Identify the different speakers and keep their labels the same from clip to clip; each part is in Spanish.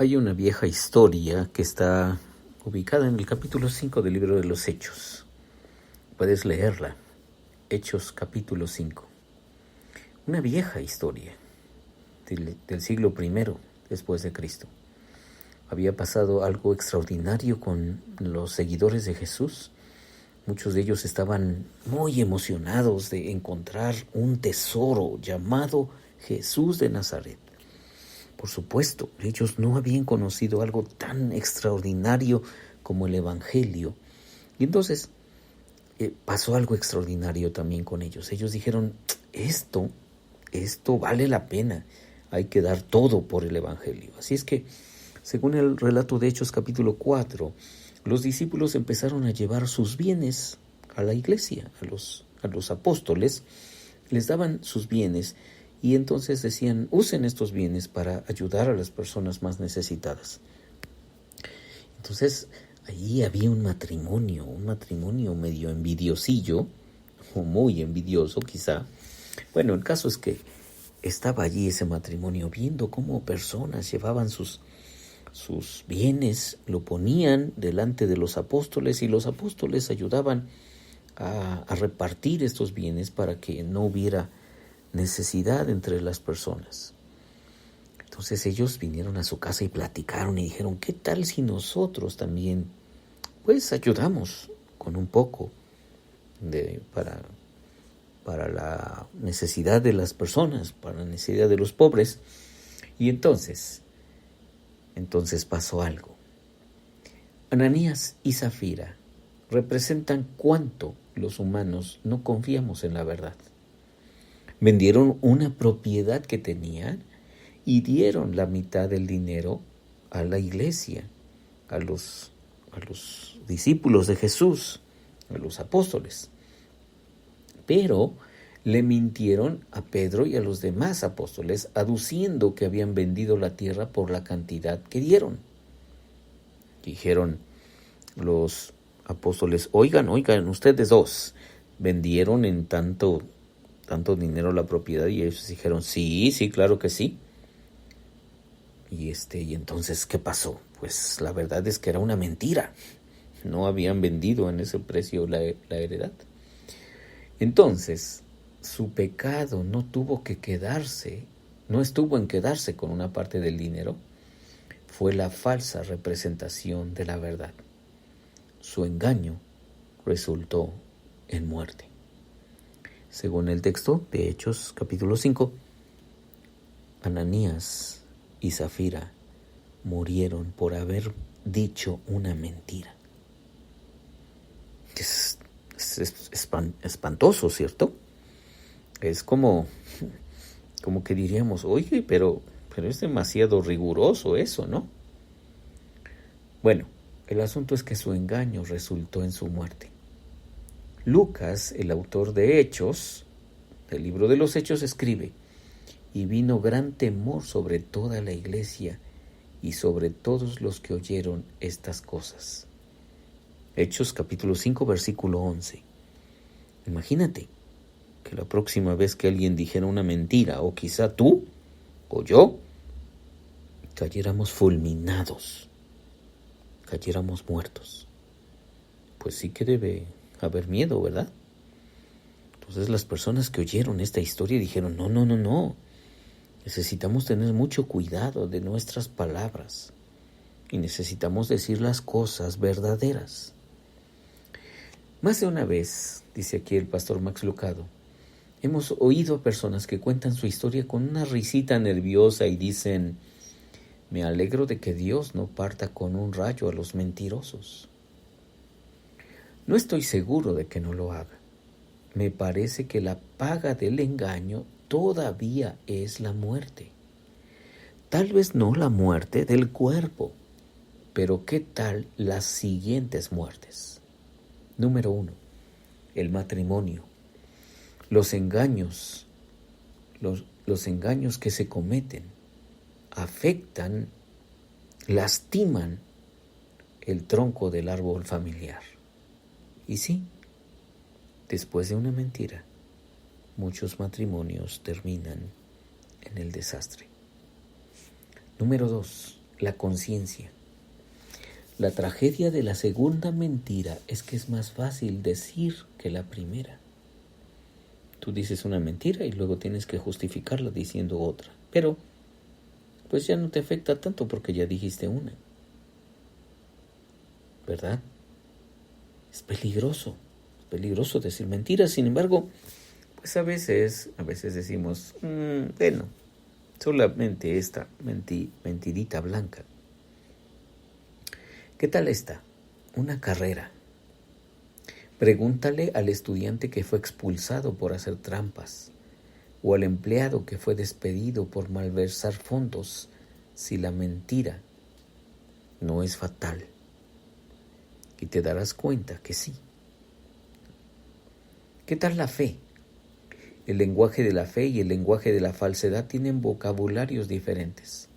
Speaker 1: Hay una vieja historia que está ubicada en el capítulo 5 del libro de los Hechos. Puedes leerla. Hechos capítulo 5. Una vieja historia del siglo I después de Cristo. Había pasado algo extraordinario con los seguidores de Jesús. Muchos de ellos estaban muy emocionados de encontrar un tesoro llamado Jesús de Nazaret. Por supuesto, ellos no habían conocido algo tan extraordinario como el Evangelio. Y entonces pasó algo extraordinario también con ellos. Ellos dijeron, esto vale la pena. Hay que dar todo por el Evangelio. Así es que, según el relato de Hechos capítulo 4, los discípulos empezaron a llevar sus bienes a la iglesia, a los apóstoles. Les daban sus bienes y entonces decían, usen estos bienes para ayudar a las personas más necesitadas. Entonces, allí había un matrimonio medio envidiosillo, o muy envidioso quizá. Bueno, el caso es que estaba allí ese matrimonio viendo cómo personas llevaban sus bienes, lo ponían delante de los apóstoles y los apóstoles ayudaban a repartir estos bienes para que no hubiera necesidad entre las personas. Entonces ellos vinieron a su casa y platicaron y dijeron, ¿qué tal si nosotros también pues ayudamos con un poco para la necesidad de las personas, para la necesidad de los pobres? Y entonces pasó algo. Ananías y Zafira representan cuánto los humanos no confiamos en la verdad. Vendieron una propiedad que tenían y dieron la mitad del dinero a la iglesia, a los discípulos de Jesús, a los apóstoles. Pero le mintieron a Pedro y a los demás apóstoles, aduciendo que habían vendido la tierra por la cantidad que dieron. Dijeron los apóstoles, oigan, ustedes dos vendieron en tanto dinero la propiedad, y ellos dijeron, sí, claro que sí. Y entonces, ¿qué pasó? Pues la verdad es que era una mentira. No habían vendido en ese precio la heredad. Entonces, su pecado no estuvo en quedarse con una parte del dinero. Fue la falsa representación de la verdad. Su engaño resultó en muerte. Según el texto de Hechos capítulo 5, Ananías y Zafira murieron por haber dicho una mentira. Es espantoso, ¿cierto? Es como que diríamos, oye, pero es demasiado riguroso eso, ¿no? Bueno, el asunto es que su engaño resultó en su muerte. Lucas, el autor de Hechos, del libro de los Hechos, escribe, y vino gran temor sobre toda la iglesia y sobre todos los que oyeron estas cosas. Hechos capítulo 5, versículo 11. Imagínate que la próxima vez que alguien dijera una mentira, o quizá tú o yo, cayéramos fulminados, cayéramos muertos. Pues sí que debe haber miedo, ¿verdad? Entonces las personas que oyeron esta historia dijeron, no. Necesitamos tener mucho cuidado de nuestras palabras y necesitamos decir las cosas verdaderas. Más de una vez, dice aquí el pastor Max Lucado, hemos oído a personas que cuentan su historia con una risita nerviosa y dicen, me alegro de que Dios no parta con un rayo a los mentirosos. No estoy seguro de que no lo haga. Me parece que la paga del engaño todavía es la muerte. Tal vez no la muerte del cuerpo, pero ¿qué tal las siguientes muertes? Número 1, el matrimonio. Los engaños que se cometen afectan, lastiman el tronco del árbol familiar. Y sí, después de una mentira, muchos matrimonios terminan en el desastre. Número 2, la conciencia. La tragedia de la segunda mentira es que es más fácil decir que la primera. Tú dices una mentira y luego tienes que justificarla diciendo otra. Pero, pues ya no te afecta tanto porque ya dijiste una. ¿Verdad? Es peligroso decir mentiras. Sin embargo, pues a veces decimos, bueno, solamente esta mentirita blanca. ¿Qué tal está? Una carrera. Pregúntale al estudiante que fue expulsado por hacer trampas o al empleado que fue despedido por malversar fondos si la mentira no es fatal. Y te darás cuenta que sí. ¿Qué tal la fe? El lenguaje de la fe y el lenguaje de la falsedad tienen vocabularios diferentes.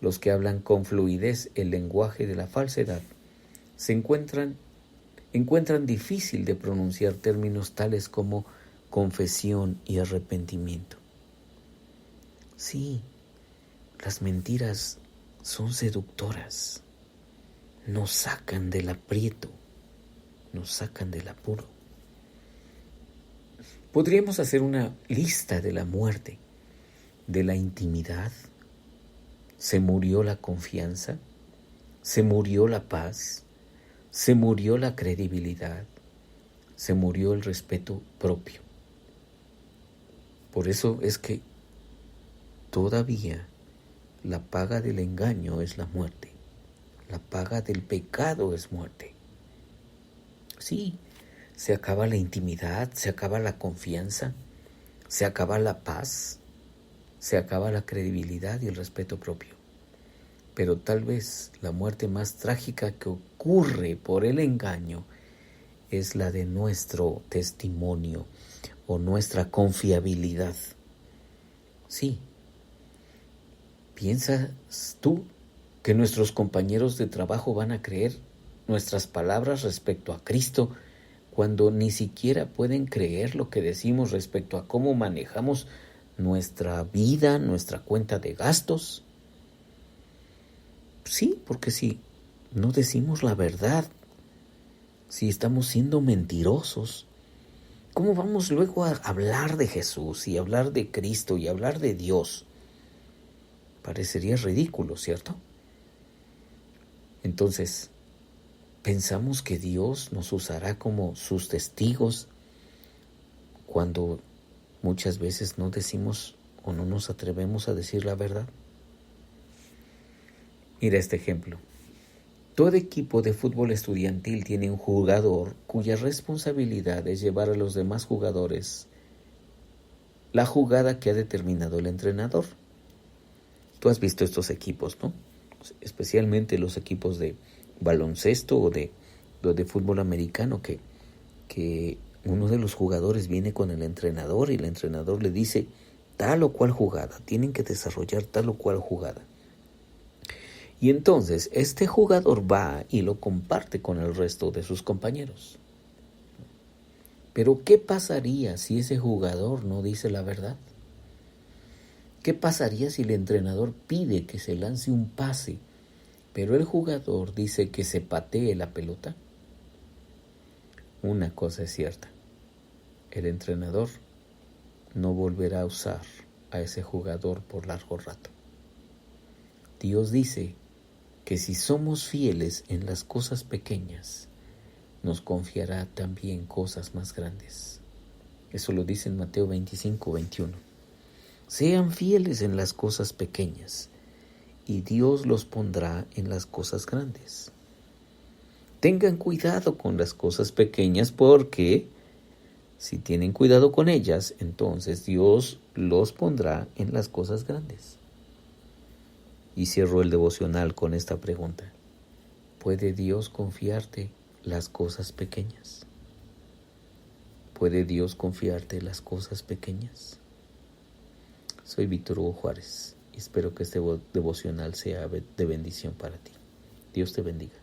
Speaker 1: Los que hablan con fluidez el lenguaje de la falsedad encuentran difícil de pronunciar términos tales como confesión y arrepentimiento. Sí, las mentiras son seductoras, nos sacan del aprieto, nos sacan del apuro. Podríamos hacer una lista de la muerte, de la intimidad. Se murió la confianza, se murió la paz, se murió la credibilidad, se murió el respeto propio. Por eso es que todavía la paga del engaño es la muerte, la paga del pecado es muerte. Sí, se acaba la intimidad, se acaba la confianza, se acaba la paz, se acaba la credibilidad y el respeto propio. Pero tal vez la muerte más trágica que ocurre por el engaño es la de nuestro testimonio o nuestra confiabilidad. Sí. ¿Piensas tú que nuestros compañeros de trabajo van a creer nuestras palabras respecto a Cristo cuando ni siquiera pueden creer lo que decimos respecto a cómo manejamos nuestra vida, nuestra cuenta de gastos? Sí, porque si no decimos la verdad, si estamos siendo mentirosos, ¿cómo vamos luego a hablar de Jesús y hablar de Cristo y hablar de Dios? Parecería ridículo, ¿cierto? Entonces, ¿pensamos que Dios nos usará como sus testigos cuando muchas veces no decimos o no nos atrevemos a decir la verdad? Mira este ejemplo. Todo equipo de fútbol estudiantil tiene un jugador cuya responsabilidad es llevar a los demás jugadores la jugada que ha determinado el entrenador. Tú has visto estos equipos, ¿no? Especialmente los equipos de baloncesto o de fútbol americano, que uno de los jugadores viene con el entrenador y el entrenador le dice tal o cual jugada, tienen que desarrollar tal o cual jugada. Y entonces este jugador va y lo comparte con el resto de sus compañeros. Pero ¿qué pasaría si ese jugador no dice la verdad? ¿Qué pasaría si el entrenador pide que se lance un pase, pero el jugador dice que se patee la pelota? Una cosa es cierta, el entrenador no volverá a usar a ese jugador por largo rato. Dios dice que si somos fieles en las cosas pequeñas, nos confiará también cosas más grandes. Eso lo dice en Mateo 25:21. Sean fieles en las cosas pequeñas, y Dios los pondrá en las cosas grandes. Tengan cuidado con las cosas pequeñas, porque si tienen cuidado con ellas, entonces Dios los pondrá en las cosas grandes. Y cierro el devocional con esta pregunta. ¿Puede Dios confiarte las cosas pequeñas? ¿Puede Dios confiarte las cosas pequeñas? Soy Víctor Hugo Juárez y espero que este devocional sea de bendición para ti. Dios te bendiga.